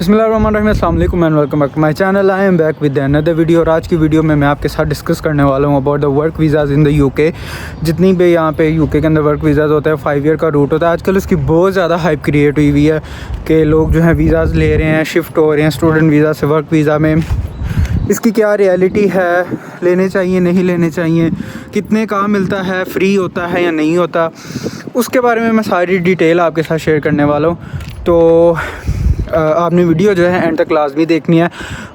बिस्मिल्लाहिर्रहमानिर्रहीम, अस्सलाम वालेकुम and welcome back to my channel. I am back with another video. और आज की वीडियो में मैं आपके साथ डिस्कस करने वाला हूँ about the work visas in the UK. जितनी भी यहाँ पे यूके के अंदर वर्क वीज़ाज़ होता है 5 ईयर का रूट होता है। आजकल इसकी बहुत ज़्यादा हाइप क्रिएट हुई हुई है कि लोग जो है वीज़ाज़ ले रहे हैं, शिफ्ट हो रहे हैं स्टूडेंट वीज़ा से वर्क वीज़ा में। इसकी क्या रियलिटी है, लेने चाहिए नहीं लेने चाहिए, कितने का मिलता है, फ्री होता है या नहीं होता, उसके बारे में मैं सारी डिटेल आपके साथ शेयर करने वाला हूँ। तो आपने वीडियो जो है एंड तक लाजमी देखनी है।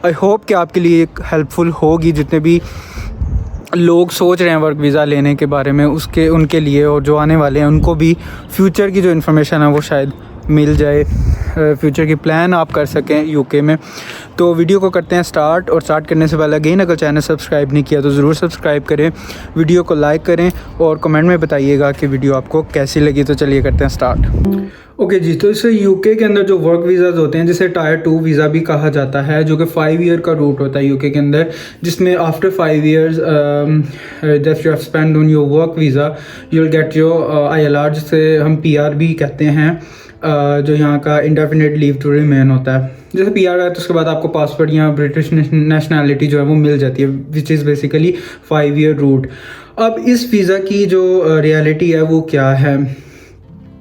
आई होप कि आपके लिए हेल्पफुल होगी। जितने भी लोग सोच रहे हैं वर्क वीज़ा लेने के बारे में उनके लिए, और जो आने वाले हैं उनको भी फ्यूचर की जो इन्फॉर्मेशन है वो शायद मिल जाए, फ्यूचर की प्लान आप कर सकें यूके में। तो वीडियो को करते हैं स्टार्ट। और स्टार्ट करने से पहले अगेन अगर चैनल सब्सक्राइब नहीं किया तो ज़रूर सब्सक्राइब करें, वीडियो को लाइक करें और कमेंट में बताइएगा कि वीडियो आपको कैसी लगी। तो चलिए करते हैं स्टार्ट। ओके जी, तो इसे यूके के अंदर जो वर्क वीज़ाज़ होते हैं जिसे टायर 2 वीज़ा भी कहा जाता है, जो कि 5 ईयर का रूट होता है यूके के अंदर, जिसमें after 5 years that you have spend on your work visa you will get your ILR, जिसे हम PR भी कहते हैं, जो यहाँ का इंडेफिनिट लीव टू रिमेन होता है। जैसे PR है तो उसके बाद आपको पासपोर्ट या ब्रिटिश नेशनैलिटी जो है वो मिल जाती है, which is basically 5 year route. अब इस वीज़ा की जो रियलिटी है वो क्या है?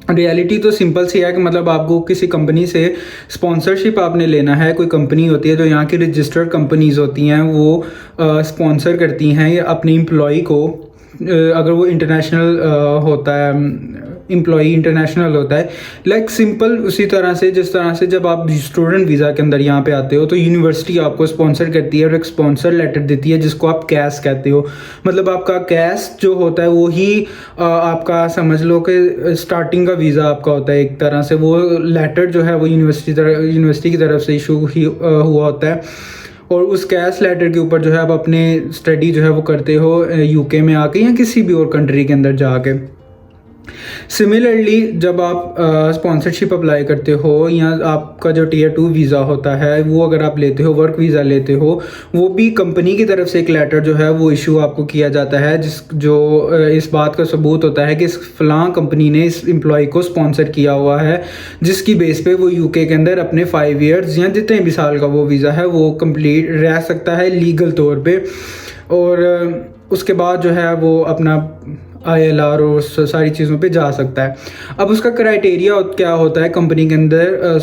रियलिटी तो सिंपल सी है कि मतलब आपको किसी कंपनी से स्पॉन्सरशिप आपने लेना है। कोई कंपनी होती है जो यहाँ की रजिस्टर्ड कंपनीज़ होती हैं, वो स्पॉन्सर करती हैं या अपने एम्प्लॉई को, अगर वो इंटरनेशनल होता है, एम्प्लॉई इंटरनेशनल होता है, लाइक सिंपल उसी तरह से जिस तरह से जब आप स्टूडेंट वीज़ा के अंदर यहाँ पे आते हो तो यूनिवर्सिटी आपको स्पॉन्सर करती है और एक स्पॉन्सर लेटर देती है जिसको आप कैश कहते हो। मतलब आपका कैश जो होता है वो ही आपका समझ लो कि स्टार्टिंग का वीज़ा आपका होता है एक तरह से। वो लेटर जो है वो यूनिवर्सिटी की तरफ से इशू हुआ होता है, और उस कैश लेटर के ऊपर जो है आप अपने स्टडी जो है वो करते हो यूके में आके या किसी भी और कंट्री के अंदर जाके। सिमिलरली जब आप स्पॉन्सरशिप अप्लाई करते हो या आपका जो Tier 2 वीज़ा होता है वो अगर आप लेते हो, वर्क वीज़ा लेते हो, वो भी कंपनी की तरफ से एक लेटर जो है वो इशू आपको किया जाता है, इस बात का सबूत होता है कि इस फलां कंपनी ने इस एम्प्लॉय को स्पॉन्सर किया हुआ है, जिसकी बेस पे वो यूके के अंदर अपने 5 ईयर्स या जितने भी साल का वो वीज़ा है वो कंप्लीट रह सकता है लीगल तौर पे। और उसके बाद जो है वो अपना ILR और सारी चीज़ों पे जा सकता है। अब उसका क्राइटेरिया क्या होता है कंपनी के अंदर,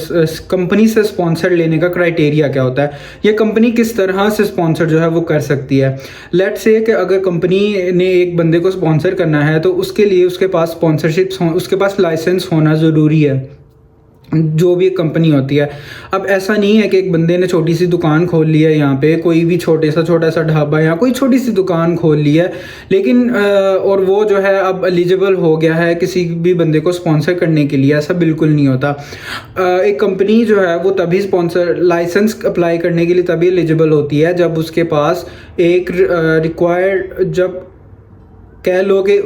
कंपनी से स्पॉन्सर लेने का क्राइटेरिया क्या होता है, ये कंपनी किस तरह से स्पॉन्सर जो है वो कर सकती है। लेट्स से कि अगर कंपनी ने एक बंदे को स्पॉन्सर करना है तो उसके लिए उसके पास स्पॉन्सरशिप, उसके पास लाइसेंस होना ज़रूरी है, जो भी एक कंपनी होती है। अब ऐसा नहीं है कि एक बंदे ने छोटी सी दुकान खोल ली है यहाँ पे, कोई भी छोटा सा ढाबा या कोई छोटी सी दुकान खोल ली है, लेकिन और वो जो है अब एलिजिबल हो गया है किसी भी बंदे को स्पॉन्सर करने के लिए। ऐसा बिल्कुल नहीं होता। एक कंपनी जो है वो तभी स्पॉन्सर लाइसेंस अप्लाई करने के लिए तभी एलिजिबल होती है जब उसके पास एक रिक्वायर्ड, जब कह लो कि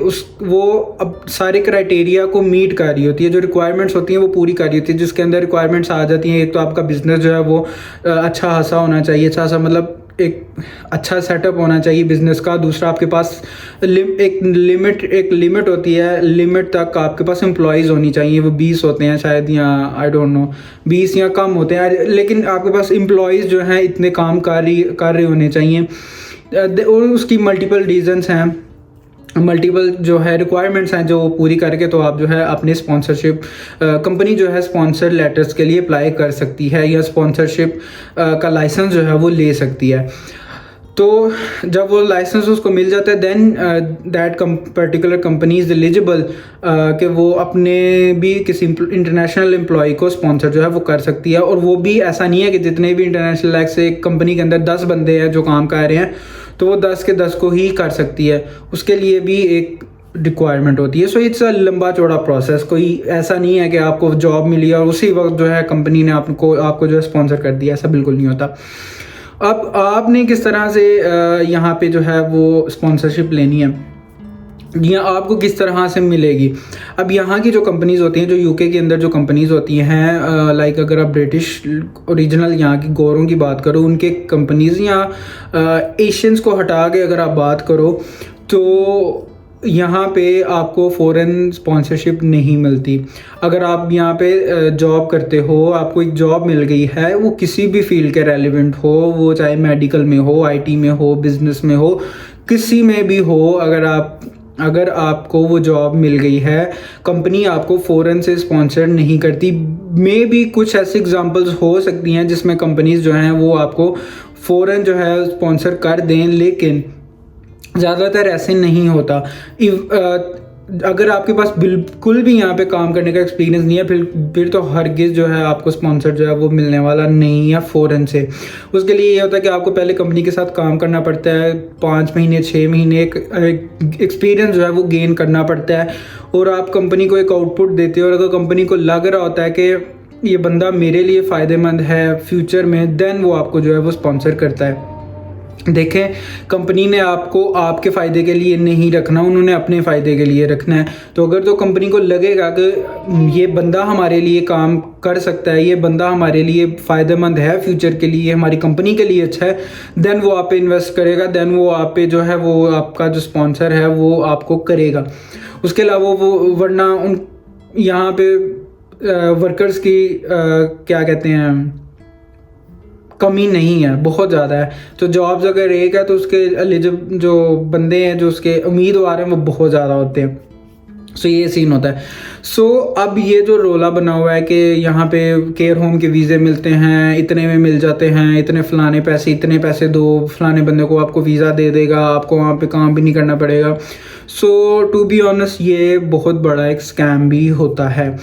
वो अब सारे क्राइटेरिया को मीट कर रही होती है, जो रिक्वायरमेंट्स होती हैं वो पूरी कर रही होती है। जिसके अंदर रिक्वायरमेंट्स आ जाती हैं, एक तो आपका बिज़नेस जो है वो अच्छा खासा होना चाहिए, अच्छा सा मतलब एक अच्छा सेटअप होना चाहिए बिज़नेस का। दूसरा आपके पास एक लिमिट होती है, लिमिट तक आपके पास एम्प्लॉयज़ होनी चाहिए। वो 20 होते हैं शायद, या आई डोंट नो 20 या कम होते हैं, लेकिन आपके पास एम्प्लॉयज़ जो हैं इतने काम कर रहे होने चाहिए। और उसकी मल्टीपल रीज़न्स हैं, मल्टीपल जो है रिक्वायरमेंट्स हैं जो पूरी करके तो आप जो है अपने स्पॉन्सरशिप, कंपनी जो है स्पॉन्सर लेटर्स के लिए अप्लाई कर सकती है या स्पॉन्सरशिप का लाइसेंस जो है वो ले सकती है। तो जब वो लाइसेंस उसको मिल जाता है then that particular company is eligible कि वो अपने भी किसी इंटरनेशनल एम्प्लॉय को स्पॉन्सर जो है वो कर सकती है। और वो भी ऐसा नहीं है कि जितने भी इंटरनेशनल लाइक से एक कंपनी के अंदर 10 बंदे हैं जो काम कर रहे हैं तो वो 10 के 10 को ही कर सकती है, उसके लिए भी एक रिक्वायरमेंट होती है। सो इट्स अ लंबा चौड़ा प्रोसेस। कोई ऐसा नहीं है कि आपको जॉब मिली और उसी वक्त जो है कंपनी ने आपको जो है स्पॉन्सर कर दिया, ऐसा बिल्कुल नहीं होता। अब आपने किस तरह से यहाँ पे जो है वो स्पॉन्सरशिप लेनी है या आपको किस तरह से मिलेगी। अब यहाँ की जो कंपनीज़ होती हैं, जो यूके के अंदर जो कंपनीज़ होती हैं, लाइक अगर आप ब्रिटिश ओरिजिनल यहाँ की गोरों की बात करो, उनके कंपनीज़ या एशियंस को हटा के अगर आप बात करो तो यहाँ पे आपको फ़ॉरेन स्पॉन्सरशिप नहीं मिलती। अगर आप यहाँ पे जॉब करते हो, आपको एक जॉब मिल गई है, वो किसी भी फील्ड के रेलिवेंट हो, वो चाहे मेडिकल में हो, आईटी में हो, बिजनेस में हो, किसी में भी हो, अगर आपको वो जॉब मिल गई है, कंपनी आपको फ़ॉरेन से स्पॉन्सर नहीं करती। मे भी कुछ ऐसी एग्जांपल्स हो सकती हैं जिसमें कंपनीज़ जो हैं वो आपको फ़ॉरेन जो है स्पॉन्सर कर दें, लेकिन ज़्यादातर ऐसे नहीं होता। अगर आपके पास बिल्कुल भी यहाँ पे काम करने का एक्सपीरियंस नहीं है, फिर तो हरगिज़ जो है आपको स्पॉन्सर जो है वो मिलने वाला नहीं है फ़ॉरेन से। उसके लिए ये होता है कि आपको पहले कंपनी के साथ काम करना पड़ता है, 5 महीने 6 महीने एक एक्सपीरियंस जो है वो गेन करना पड़ता है, और आप कंपनी को एक आउटपुट देते हो। और अगर कंपनी को लग रहा होता है कि ये बंदा मेरे लिए फ़ायदेमंद है फ्यूचर में, देन वो आपको जो है वो स्पॉन्सर करता है। देखें, कंपनी ने आपको आपके फ़ायदे के लिए नहीं रखना, उन्होंने अपने फ़ायदे के लिए रखना है। तो अगर तो कंपनी को लगेगा कि ये बंदा हमारे लिए काम कर सकता है, ये बंदा हमारे लिए फ़ायदेमंद है फ्यूचर के लिए, हमारी कंपनी के लिए अच्छा है, देन वो आप पे इन्वेस्ट करेगा, देन वो आप पे जो है वो आपका जो स्पॉन्सर है वो आपको करेगा। उसके अलावा वो वरना उन यहाँ पे वर्कर्स की क्या कहते हैं, कमी नहीं है, बहुत ज़्यादा है। तो जॉब्स अगर एक है तो उसके एलिजिबल जो बंदे हैं, जो उसके उम्मीदवार हैं, वो बहुत ज़्यादा होते हैं। सो ये सीन होता है। सो अब ये जो रोला बना हुआ है कि यहाँ पे केयर होम के वीज़े मिलते हैं, इतने में मिल जाते हैं, इतने फ़लाने पैसे, इतने पैसे दो, फ़लाने बंदे को आपको वीज़ा दे देगा, आपको वहाँ पे काम भी नहीं करना पड़ेगा। सो टू बी ऑनेस्ट ये बहुत बड़ा एक स्कैम भी होता है।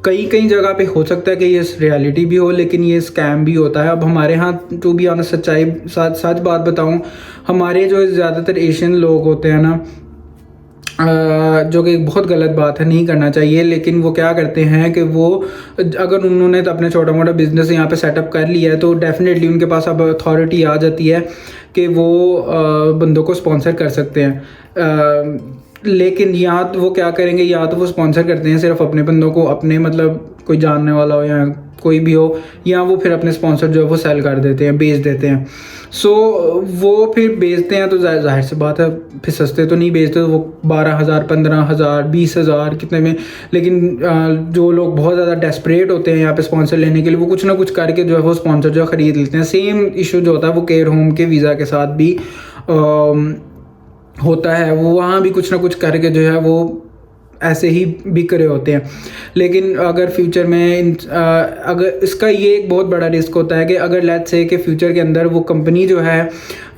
कई जगह पे हो सकता है कि ये रियलिटी भी हो, लेकिन ये स्कैम भी होता है। अब हमारे यहाँ टू बी ऑनेस्ट सच्चाई सच बात बताऊँ, हमारे जो ज़्यादातर एशियन लोग होते हैं ना, जो कि बहुत गलत बात है, नहीं करना चाहिए, लेकिन वो क्या करते हैं कि वो अगर उन्होंने तो अपने छोटा मोटा बिजनेस यहाँ पे सेटअप कर लिया है, तो डेफिनेटली उनके पास अब अथॉरिटी आ जाती है कि वो बंदों को स्पॉन्सर कर सकते हैं। लेकिन या तो वो क्या करेंगे, या तो वो स्पॉन्सर करते हैं सिर्फ अपने बंदों को, अपने मतलब कोई जानने वाला हो या कोई भी हो, या वो फिर अपने स्पॉन्सर जो है वो सेल कर देते हैं, बेच देते हैं। सो वो फिर बेचते हैं तो जाहिर सी बात है, फिर सस्ते तो नहीं बेचते, तो वो 12,000 15,000 20,000 कितने में। लेकिन जो लोग बहुत ज़्यादा डेस्परेट होते हैं यहाँ पे स्पॉन्सर लेने के लिए, वो कुछ ना कुछ करके जो है वो स्पॉन्सर जो है ख़रीद लेते हैं। सेम इशू जो होता है वो केयर होम के वीज़ा के साथ भी होता है, वो वहाँ भी कुछ ना कुछ करके जो है वो ऐसे ही बिक रहे होते हैं। लेकिन अगर फ्यूचर में अगर इसका ये एक बहुत बड़ा रिस्क होता है कि अगर लेट्स से कि फ्यूचर के अंदर वो कंपनी जो है,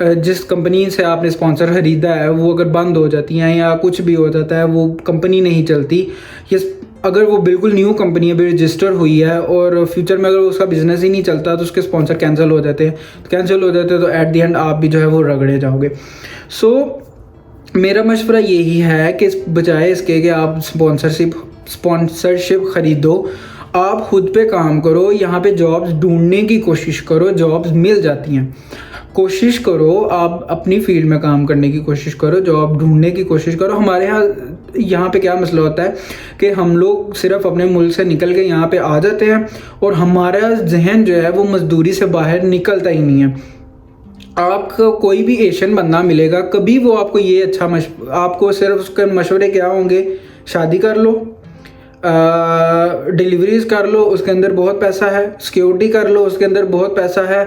जिस कंपनी से आपने स्पॉन्सर ख़रीदा है, वो अगर बंद हो जाती है या कुछ भी हो जाता है, वो कंपनी नहीं चलती, या अगर वो बिल्कुल न्यू कंपनी अभी रजिस्टर हुई है और फ्यूचर में अगर उसका बिज़नेस ही नहीं चलता तो उसके स्पॉन्सर कैंसिल हो जाते हैं, तो एट दी एंड आप भी जो है वो रगड़े जाओगे। सो मेरा मशवरा यही है कि बजाय इसके कि आप स्पॉन्सरशिप ख़रीदो, आप खुद पे काम करो, यहाँ पे जॉब्स ढूंढने की कोशिश करो, जॉब्स मिल जाती हैं। कोशिश करो, आप अपनी फील्ड में काम करने की कोशिश करो, जॉब ढूंढने की कोशिश करो। हमारे यहाँ पे क्या मसला होता है कि हम लोग सिर्फ अपने मुल्क से निकल के यहाँ पे आ जाते हैं और हमारा जहन जो है वो मज़दूरी से बाहर निकलता ही नहीं है। आपको कोई भी एशियन बंदा मिलेगा, कभी वो आपको ये आपको सिर्फ उसके मशवरे क्या होंगे, शादी कर लो, डिलीवरीज कर लो, उसके अंदर बहुत पैसा है, सिक्योरिटी कर लो, उसके अंदर बहुत पैसा है,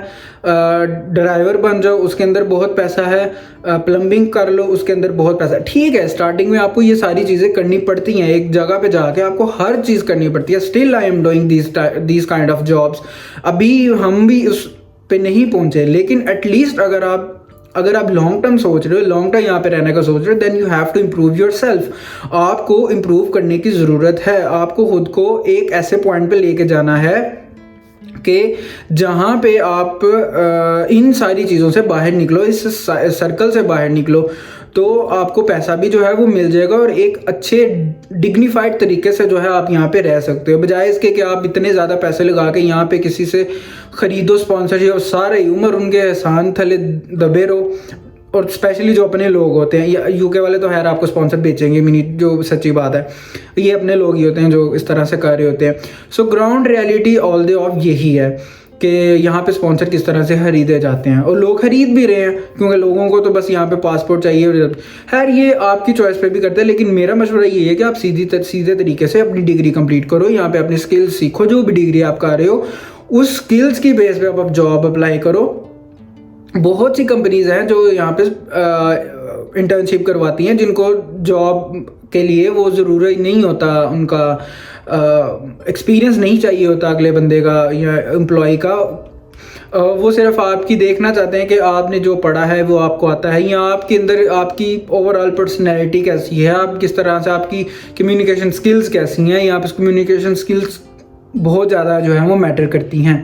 ड्राइवर बन जाओ, उसके अंदर बहुत पैसा है, प्लम्बिंग कर लो, उसके अंदर बहुत पैसा है। ठीक है, स्टार्टिंग में आपको ये सारी चीज़ें करनी पड़ती हैं, एक जगह पे जाके आपको हर चीज़ करनी पड़ती है। Still I am doing these kind of jobs. अभी हम भी उस पे नहीं पहुंचे, लेकिन एटलीस्ट अगर आप लॉन्ग टर्म सोच रहे हो, लॉन्ग टर्म यहाँ पे रहने का सोच रहे हो, then you have to improve your self. आपको इम्प्रूव करने की ज़रूरत है। आपको खुद को एक ऐसे पॉइंट पे लेके जाना है कि जहाँ पे आप इन सारी चीज़ों से बाहर निकलो, इस सर्कल से बाहर निकलो, तो आपको पैसा भी जो है वो मिल जाएगा और एक अच्छे डिग्निफाइड तरीके से जो है आप यहाँ पे रह सकते हो, बजाय इसके कि आप इतने ज़्यादा पैसे लगा के यहाँ पे किसी से ख़रीदो स्पॉन्सरशिप और सारी उम्र उनके एहसान थले दबे रहो। और स्पेशली जो अपने लोग होते हैं, या यूके वाले तो खैर आपको स्पॉन्सर बेचेंगे मिनी, जो सच्ची बात है, ये अपने लोग ही होते हैं जो इस तरह से कर रहे होते हैं। So ground reality all they of यही है कि यहाँ पे स्पॉन्सर किस तरह से खरीदे जाते हैं, और लोग खरीद भी रहे हैं क्योंकि लोगों को तो बस यहाँ पे पासपोर्ट चाहिए। खैर ये आपकी चॉइस पे भी करते हैं, लेकिन मेरा मशवरा ये है कि आप सीधे तरीके से अपनी डिग्री कंप्लीट करो, यहाँ पे अपनी स्किल्स सीखो, जो भी डिग्री आप कर रहे हो उस स्किल्स की बेस पे आप जॉब अप्लाई करो। बहुत सी कंपनीज हैं जो यहाँ पे इंटर्नशिप करवाती हैं, जिनको जॉब के लिए वो ज़रूरी नहीं होता, उनका एक्सपीरियंस नहीं चाहिए होता अगले बंदे का या एम्प्लॉय का। वो सिर्फ आपकी देखना चाहते हैं कि आपने जो पढ़ा है वो आपको आता है, या आपके अंदर आपकी ओवरऑल पर्सनैलिटी कैसी है, आप किस तरह से, आपकी कम्युनिकेशन स्किल्स कैसी हैं। यहाँ पर कम्युनिकेशन स्किल्स बहुत ज़्यादा जो है वो मैटर करती हैं।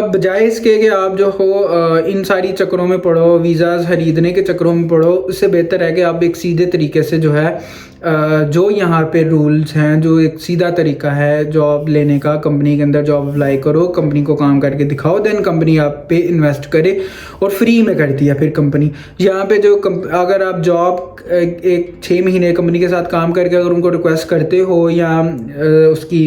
बजाय इसके कि आप जो हो इन सारी चक्करों में पढ़ो, वीज़ाज़ खरीदने के चक्करों में पढ़ो, उससे बेहतर है कि आप एक सीधे तरीके से जो है जो यहाँ पे रूल्स हैं, जो एक सीधा तरीका है जॉब लेने का, कंपनी के अंदर जॉब अप्लाई करो, कंपनी को काम करके दिखाओ, देन कंपनी आप पे इन्वेस्ट करे और फ्री में करती है फिर कंपनी। यहाँ पे जो अगर आप जॉब एक 6 महीने कंपनी के साथ काम करके अगर उनको रिक्वेस्ट करते हो या उसकी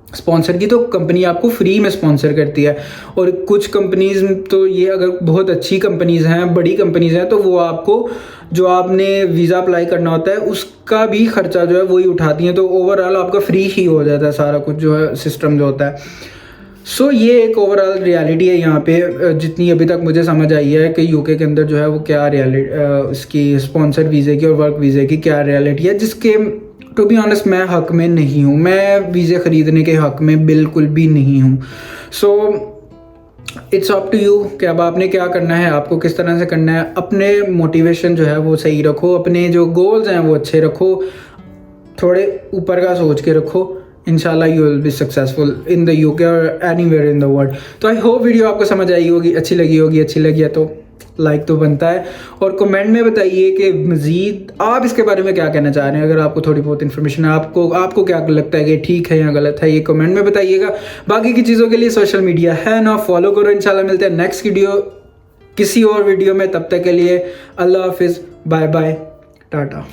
स्पॉन्सर की, तो कंपनी आपको फ्री में स्पॉन्सर करती है। और कुछ कंपनीज तो ये अगर बहुत अच्छी कंपनीज हैं, बड़ी कंपनीज हैं, तो वो आपको जो आपने वीज़ा अप्लाई करना होता है उसका भी खर्चा जो है वही उठाती हैं, तो ओवरऑल आपका फ्री ही हो जाता है सारा कुछ जो है सिस्टम जो होता है। ये एक ओवरऑल रियलिटी है यहाँ पे, जितनी अभी तक मुझे समझ आई है कि यूके के अंदर जो है वो क्या रियलिटी इसकी स्पॉन्सर वीज़े की और वर्क वीज़े की क्या रियलिटी है, जिसके टू बी ऑनेस्ट मैं हक में नहीं हूँ, मैं वीज़े ख़रीदने के हक में बिल्कुल भी नहीं हूँ। इट्स अप टू यू कि अब आपने क्या करना है, आपको किस तरह से करना है। अपने मोटिवेशन जो है वो सही रखो, अपने जो गोल्स हैं वो अच्छे रखो, थोड़े ऊपर का सोच के रखो, इंशाल्लाह you will be successful in the UK और एनीवेयर इन द वर्ल्ड। तो आई होप वीडियो आपको समझ आई होगी, अच्छी लगी होगी। अच्छी लगी है तो लाइक तो बनता है, और कमेंट में बताइए कि मज़ीद आप इसके बारे में क्या कहना चाह रहे हैं। अगर आपको थोड़ी बहुत इन्फॉर्मेशन है, आपको क्या लगता है कि ठीक है या गलत है, ये कमेंट में बताइएगा। बाकी की चीज़ों के लिए सोशल मीडिया है ना, फॉलो करो। इंशाल्लाह मिलते हैं नेक्स्ट वीडियो किसी और वीडियो में, तब तक के लिए अल्लाह हाफिज़, बाय बाय, टाटा।